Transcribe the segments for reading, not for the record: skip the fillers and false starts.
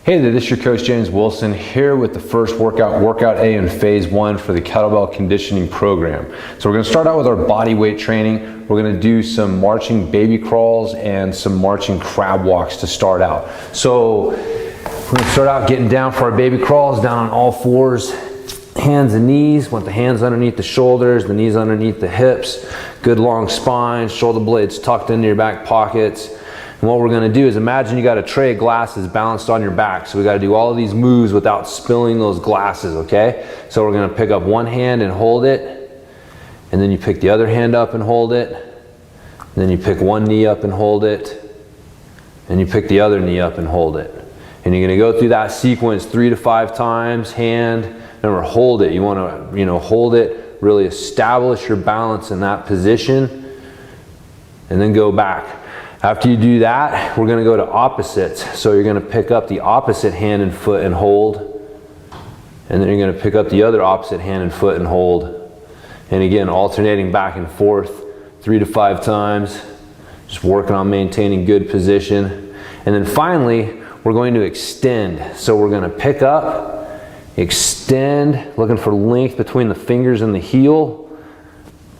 Hey there, this is your coach James Wilson here with the first workout A in phase 1 for the kettlebell conditioning program. So we're going to start out with our body weight training. We're going to do some marching baby crawls and some marching crab walks to start out. So we're going to start out getting down for our baby crawls, down on all fours, hands and knees. Want the hands underneath the shoulders, the knees underneath the hips, good long spine, shoulder blades tucked into your back pockets. And what we're going to do is imagine you got a tray of glasses balanced on your back. So we got to do all of these moves without spilling those glasses, okay? So we're going to pick up one hand and hold it. And then you pick the other hand up and hold it. And then you pick one knee up and hold it. And you pick the other knee up and hold it. And you're going to go through that sequence 3 to 5 times. Hand, remember, hold it. You want to, hold it, really establish your balance in that position. And then go back. After you do that, we're going to go to opposites. So you're going to pick up the opposite hand and foot and hold. And then you're going to pick up the other opposite hand and foot and hold. And again, alternating back and forth 3 to 5 times. Just working on maintaining good position. And then finally, we're going to extend. So we're going to pick up, extend, looking for length between the fingers and the heel.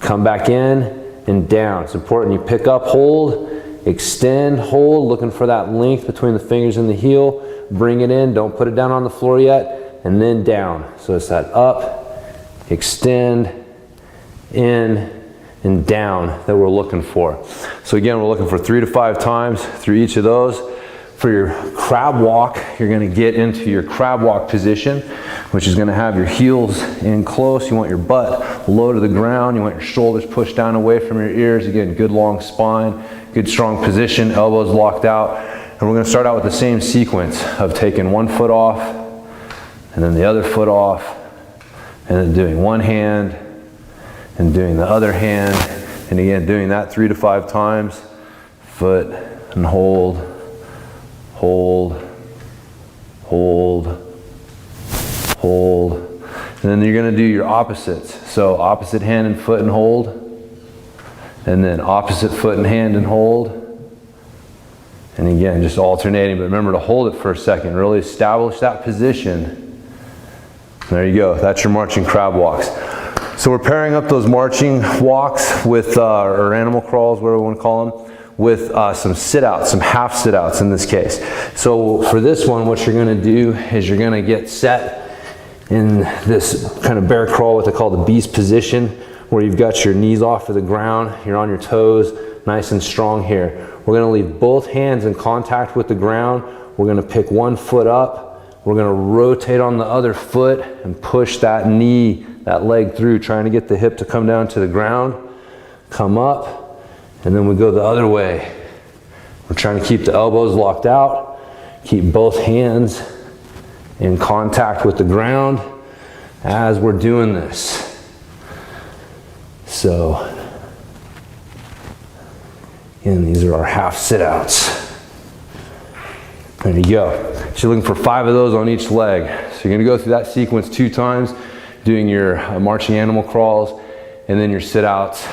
Come back in and down. It's important you pick up, hold, extend, hold, looking for that length between the fingers and the heel. Bring it in, don't put it down on the floor yet, and then down. So it's that up, extend, in, and down that we're looking for. So again, we're looking for 3 to 5 times through each of those. For your crab walk, you're going to get into your crab walk position, which is going to have your heels in close. You want your butt low to the ground. You want your shoulders pushed down away from your ears. Again, good long spine, good strong position, elbows locked out. And we're going to start out with the same sequence of taking one foot off and then the other foot off, and then doing one hand and doing the other hand. And again, doing that 3 to 5 times. Foot and hold, hold, hold, hold. And then you're going to do your opposites. So opposite hand and foot and hold. And then opposite foot and hand and hold. And again, just alternating, but remember to hold it for a second. Really establish that position. There you go. That's your marching crab walks. So we're pairing up those marching walks with, or animal crawls, whatever we want to call them, with some sit-outs, some half sit-outs in this case. So for this one, what you're going to do is you're going to get set in this kind of bear crawl, what they call the beast position, where you've got your knees off of the ground, you're on your toes, nice and strong here. We're going to leave both hands in contact with the ground. We're going to pick one foot up. We're going to rotate on the other foot and push that knee, that leg through, trying to get the hip to come down to the ground. Come up, and then we go the other way. We're trying to keep the elbows locked out, keep both hands in contact with the ground as we're doing this. So, again, these are our half sit-outs. There you go. So you're looking for 5 of those on each leg. So you're going to go through that sequence 2 times, doing your marching animal crawls, and then your sit-outs,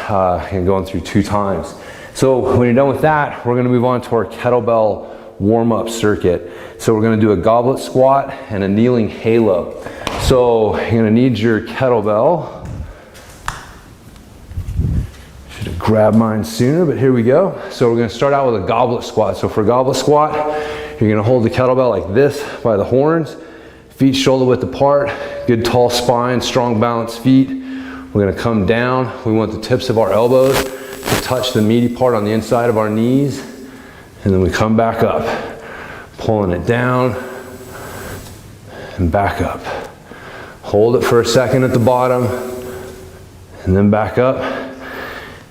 and going through 2 times. So when you're done with that, we're going to move on to our kettlebell warm-up circuit. So we're going to do a goblet squat and a kneeling halo. So you're going to need your kettlebell. Should have grabbed mine sooner, but here we go. So we're going to start out with a goblet squat. So for a goblet squat, you're going to hold the kettlebell like this by the horns, feet shoulder width apart, good tall spine, strong balanced feet. We're going to come down. We want the tips of our elbows to touch the meaty part on the inside of our knees. And then we come back up, pulling it down and back up. Hold it for a second at the bottom and then back up.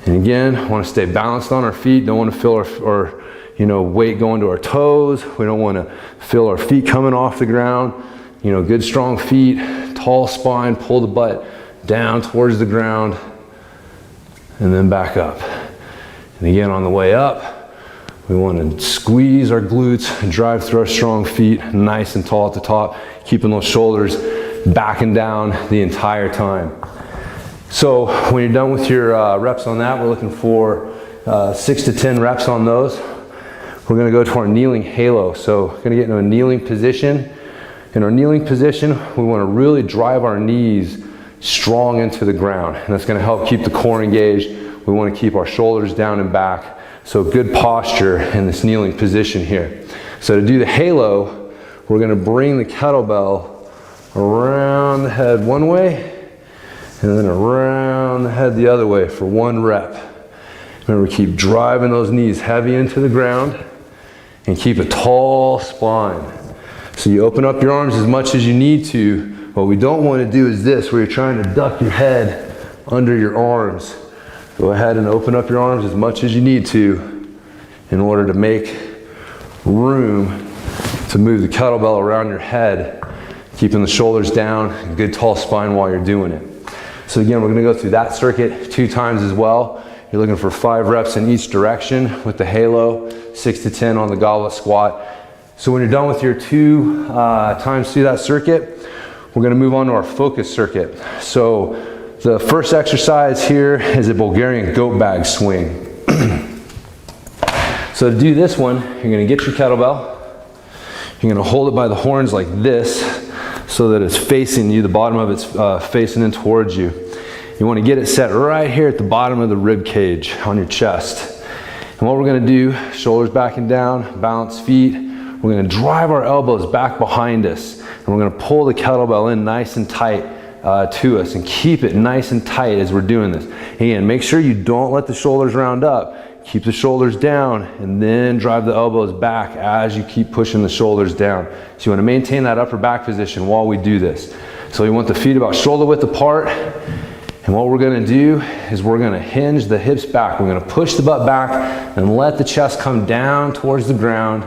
And again, want to stay balanced on our feet. Don't want to feel our weight going to our toes. We don't want to feel our feet coming off the ground. Good strong feet, tall spine, pull the butt down towards the ground and then back up. And again, on the way up, we want to squeeze our glutes and drive through our strong feet, nice and tall at the top, keeping those shoulders back and down the entire time. So when you're done with your reps on that, we're looking for 6 to 10 reps on those. we're gonna go to our kneeling halo. So we're gonna get into a kneeling position. In our kneeling position, we wanna really drive our knees strong into the ground. And that's gonna help keep the core engaged. We wanna keep our shoulders down and back. So good posture in this kneeling position here. So to do the halo, we're gonna bring the kettlebell around the head one way, and then around the head the other way for 1 rep. Remember, keep driving those knees heavy into the ground and keep a tall spine. So you open up your arms as much as you need to. What we don't want to do is this, where you're trying to duck your head under your arms. Go ahead and open up your arms as much as you need to in order to make room to move the kettlebell around your head, keeping the shoulders down, and good tall spine while you're doing it. So again, we're gonna go through that circuit 2 times as well. You're looking for 5 reps in each direction with the halo, 6 to 10 on the goblet squat. So when you're done with your 2 times through that circuit, we're gonna move on to our focus circuit. So the first exercise here is a Bulgarian goat bag swing. So to do this one, you're gonna get your kettlebell, you're gonna hold it by the horns like this so that it's facing you, the bottom of it's facing in towards you. You wanna get it set right here at the bottom of the rib cage on your chest. And what we're gonna do, shoulders back and down, balance feet, we're gonna drive our elbows back behind us, and we're gonna pull the kettlebell in nice and tight to us, and keep it nice and tight as we're doing this. Again, make sure you don't let the shoulders round up. Keep the shoulders down, and then drive the elbows back as you keep pushing the shoulders down. So you wanna maintain that upper back position while we do this. So you want the feet about shoulder width apart, and what we're gonna do is we're gonna hinge the hips back. We're gonna push the butt back and let the chest come down towards the ground,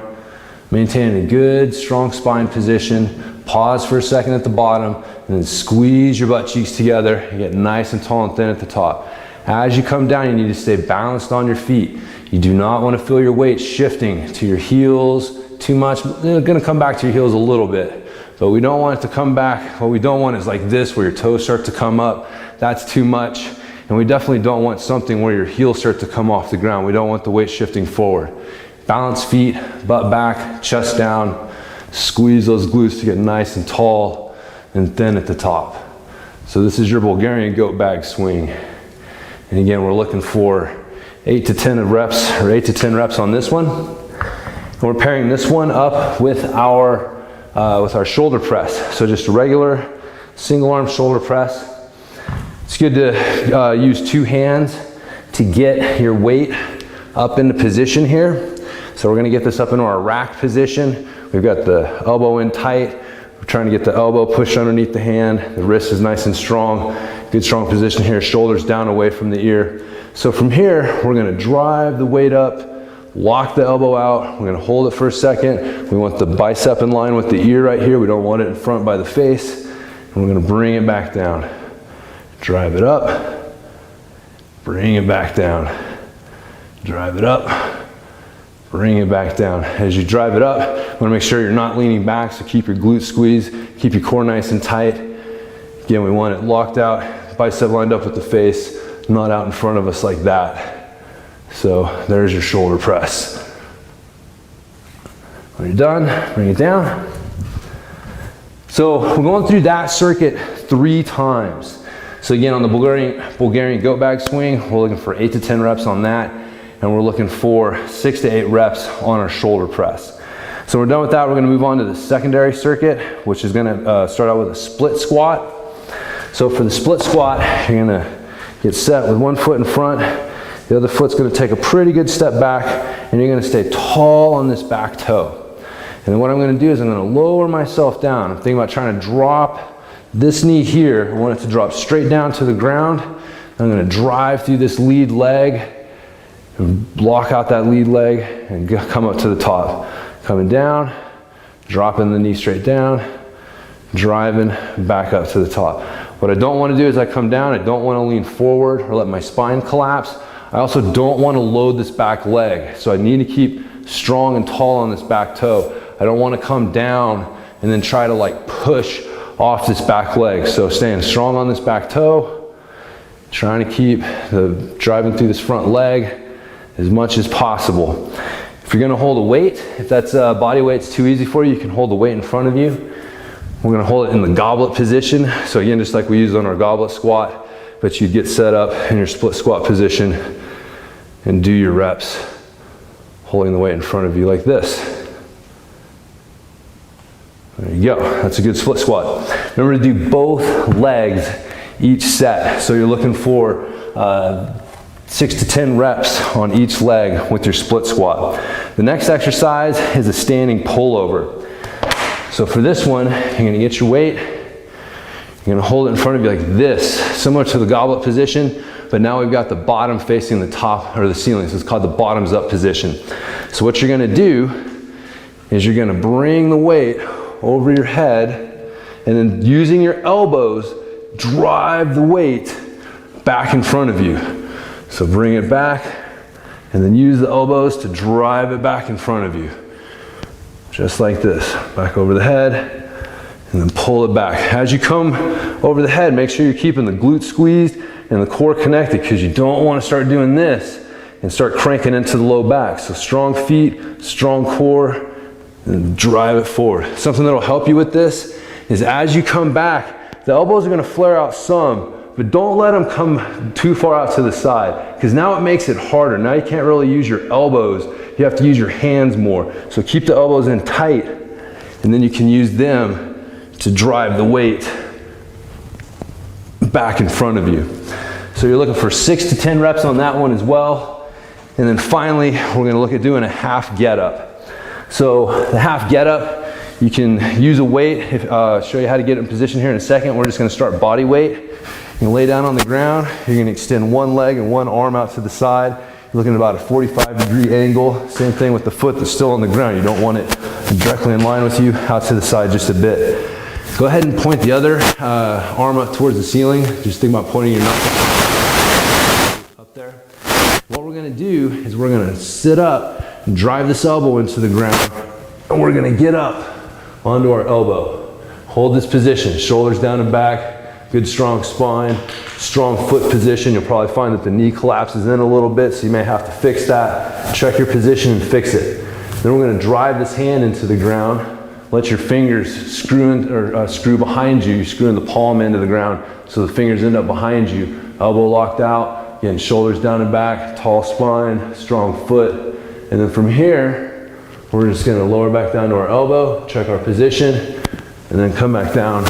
maintaining a good, strong spine position. Pause for a second at the bottom, and then squeeze your butt cheeks together and get nice and tall and thin at the top. As you come down, you need to stay balanced on your feet. You do not want to feel your weight shifting to your heels too much. It's gonna come back to your heels a little bit, but we don't want it to come back. What we don't want is like this, where your toes start to come up. That's too much. And we definitely don't want something where your heels start to come off the ground. We don't want the weight shifting forward. Balance feet, butt back, chest down. Squeeze those glutes to get nice and tall and thin at the top. So this is your Bulgarian goat bag swing. And again, we're looking for 8 to 10 reps, or 8 to 10 reps on this one. And we're pairing this one up with our shoulder press. So just a regular single arm shoulder press. It's good to use 2 hands to get your weight up into position here. So we're gonna get this up into our rack position. We've got the elbow in tight. We're trying to get the elbow pushed underneath the hand. The wrist is nice and strong. Good strong position here, shoulders down away from the ear. So from here, we're gonna drive the weight up, lock the elbow out. We're gonna hold it for a second. We want the bicep in line with the ear right here. We don't want it in front by the face. And we're gonna bring it back down. Drive it up, bring it back down. Drive it up, bring it back down. As you drive it up, you wanna make sure you're not leaning back, so keep your glutes squeezed, keep your core nice and tight. Again, we want it locked out, bicep lined up with the face, not out in front of us like that. So there's your shoulder press. When you're done, bring it down. So we're going through that circuit 3 times. So again, on the Bulgarian goat bag swing, we're looking for 8 to 10 reps on that. And we're looking for 6 to 8 reps on our shoulder press. So we're done with that. We're gonna move on to the secondary circuit, which is gonna start out with a split squat. So for the split squat, you're gonna get set with 1 foot in front. The other foot's gonna take a pretty good step back, and you're gonna stay tall on this back toe. And then what I'm gonna do is I'm gonna lower myself down. I'm thinking about trying to drop this knee here. I want it to drop straight down to the ground. I'm gonna drive through this lead leg, and block out that lead leg, and come up to the top. Coming down, dropping the knee straight down, driving back up to the top. What I don't want to do is I come down, I don't want to lean forward or let my spine collapse. I also don't want to load this back leg. So I need to keep strong and tall on this back toe. I don't want to come down and then try to like push off this back leg. So staying strong on this back toe, trying to keep driving through this front leg as much as possible. If you're gonna hold a weight, if that's body weight's too easy for you, you can hold the weight in front of you. We're gonna hold it in the goblet position. So again, just like we used on our goblet squat, but you'd get set up in your split squat position and do your reps, holding the weight in front of you like this. There you go, that's a good split squat. Remember to do both legs each set. So you're looking for 6 to 10 reps on each leg with your split squat. The next exercise is a standing pullover. So for this one, you're gonna get your weight, you're gonna hold it in front of you like this, similar to the goblet position, but now we've got the bottom facing the top or the ceiling, so it's called the bottoms up position. So what you're gonna do is you're gonna bring the weight over your head and then using your elbows, drive the weight back in front of you. So bring it back and then use the elbows to drive it back in front of you. Just like this, back over the head and then pull it back. As you come over the head, make sure you're keeping the glutes squeezed and the core connected because you don't want to start doing this and start cranking into the low back. So strong feet, strong core, and drive it forward. Something that'll help you with this is as you come back, the elbows are gonna flare out some, but don't let them come too far out to the side because now it makes it harder. Now you can't really use your elbows. You have to use your hands more. So keep the elbows in tight and then you can use them to drive the weight back in front of you. So you're looking for 6 to 10 reps on that one as well. And then finally, we're gonna look at doing a half get up. So the half get up, you can use a weight. Show you how to get it in position here in a second. We're just gonna start body weight. You're gonna lay down on the ground. You're gonna extend one leg and one arm out to the side. You're looking at about a 45-degree angle. Same thing with the foot that's still on the ground. You don't want it directly in line with you, out to the side just a bit. Go ahead and point the other arm up towards the ceiling. Just think about pointing your knuckle up there. What we're gonna do is we're gonna sit up and drive this elbow into the ground. And we're gonna get up onto our elbow. Hold this position, shoulders down and back. Good strong spine, strong foot position. You'll probably find that the knee collapses in a little bit, so you may have to fix that. Check your position and fix it. Then we're gonna drive this hand into the ground. Let your fingers screw behind you. You screw in the palm into the ground so the fingers end up behind you. Elbow locked out, again, shoulders down and back, tall spine, strong foot. And then from here, we're just gonna lower back down to our elbow, check our position, and then come back down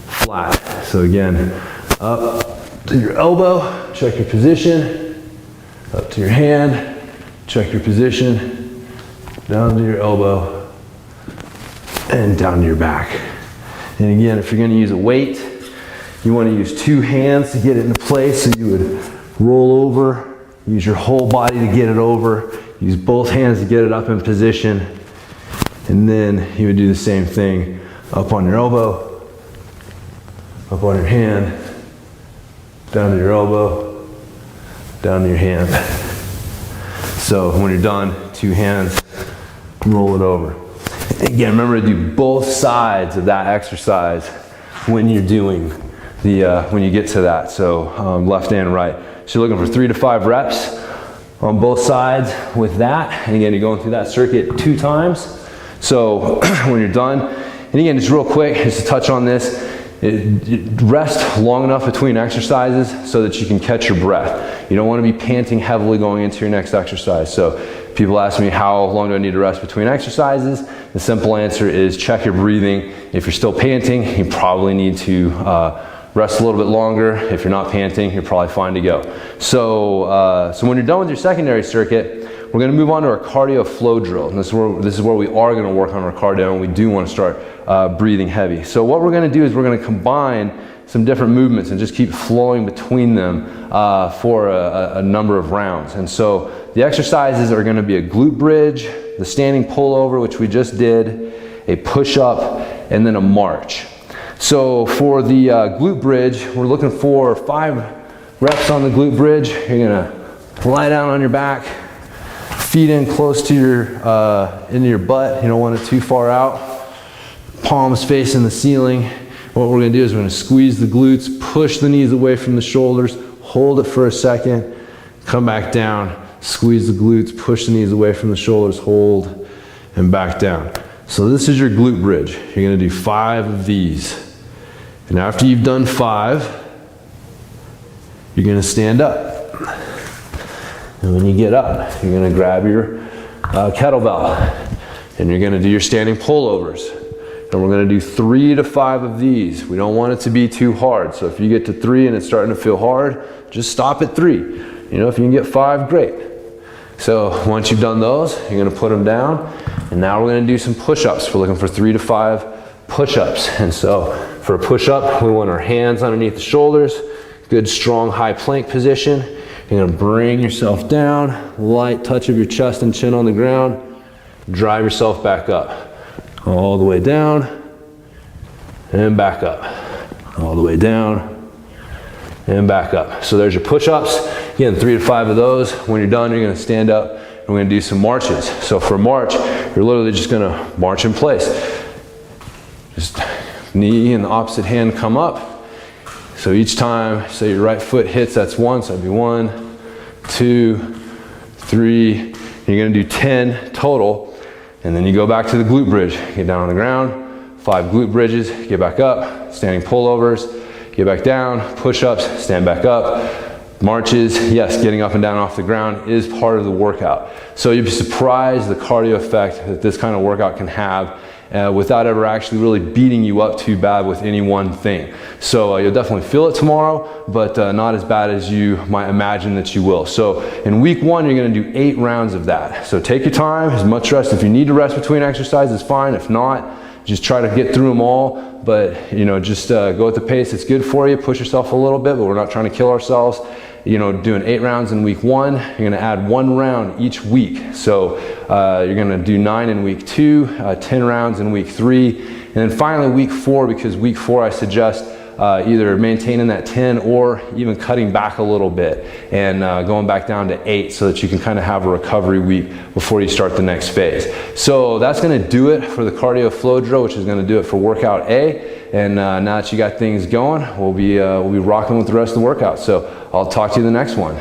flat. So again, up to your elbow, check your position, up to your hand, check your position, down to your elbow, and down to your back. And again, if you're gonna use a weight, you wanna use two hands to get it into place. So you would roll over, use your whole body to get it over, use both hands to get it up in position, and then you would do the same thing up on your elbow, up on your hand, down to your elbow, down to your hand. So when you're done, two hands, roll it over. Again, remember to do both sides of that exercise when you're doing when you get to that. So left and right. So you're looking for 3 to 5 reps on both sides with that. And again, you're going through that circuit 2 times. So when you're done, and again, just real quick, just to touch on this, rest long enough between exercises so that you can catch your breath. You don't want to be panting heavily going into your next exercise. So people ask me, how long do I need to rest between exercises? The simple answer is check your breathing. If you're still panting, you probably need to rest a little bit longer. If you're not panting, you're probably fine to go. So, so when you're done with your secondary circuit, we're going to move on to our cardio flow drill. And this is where we are going to work on our cardio, and we do want to start breathing heavy. So what we're going to do is we're going to combine some different movements and just keep flowing between them for a number of rounds. And so the exercises are going to be a glute bridge, the standing pullover, which we just did, a push-up, and then a march. So for the glute bridge, we're looking for 5 reps on the glute bridge. You're going to lie down on your back, feet in close to your into your butt. You don't want it too far out. Palms facing the ceiling. What we're going to do is we're going to squeeze the glutes, push the knees away from the shoulders, hold it for a second, come back down, Squeeze the glutes, push the knees away from the shoulders, hold, and back down. So this is your glute bridge. You're gonna do 5 of these. And after you've done 5, you're gonna stand up. And when you get up, you're gonna grab your kettlebell, and you're gonna do your standing pullovers. And we're gonna do 3 to 5 of these. We don't want it to be too hard. So if you get to 3 and it's starting to feel hard, just stop at 3. You know, if you can get 5, great. So once you've done those, you're gonna put them down, and now we're gonna do some push-ups. We're looking for 3 to 5 push-ups. And so for a push-up, we want our hands underneath the shoulders, good strong high plank position. You're gonna bring yourself down, light touch of your chest and chin on the ground, drive yourself back up. All the way down, and back up. All the way down, and back up. So there's your push-ups. Again, 3 to 5 of those. When you're done, you're gonna stand up, and we're gonna do some marches. So for a march, you're literally just gonna march in place. Just knee and the opposite hand come up. So each time, say your right foot hits, that's 1, so that'd be 1, 2, 3, and you're gonna do 10 total. And then you go back to the glute bridge. Get down on the ground, 5 glute bridges, get back up, standing pullovers, get back down, push-ups, stand back up. Marches, yes, getting up and down off the ground is part of the workout. So you'd be surprised the cardio effect that this kind of workout can have without ever actually really beating you up too bad with any one thing. So you'll definitely feel it tomorrow, but not as bad as you might imagine that you will. So in week 1, you're gonna do 8 rounds of that. So take your time, as much rest. If you need to rest between exercises, fine. If not, just try to get through them all. But you know, just go at the pace that's good for you. Push yourself a little bit, but we're not trying to kill ourselves. You know, doing 8 rounds in week 1, you're gonna add 1 round each week. So you're gonna do 9 in week 2, 10 rounds in week 3, and then finally week 4, because week 4 I suggest either maintaining that 10 or even cutting back a little bit and going back down to 8 so that you can kind of have a recovery week before you start the next phase. So that's gonna do it for the cardio flow drill, which is gonna do it for workout A. And now that you got things going, we'll be rocking with the rest of the workout. So I'll talk to you in the next one.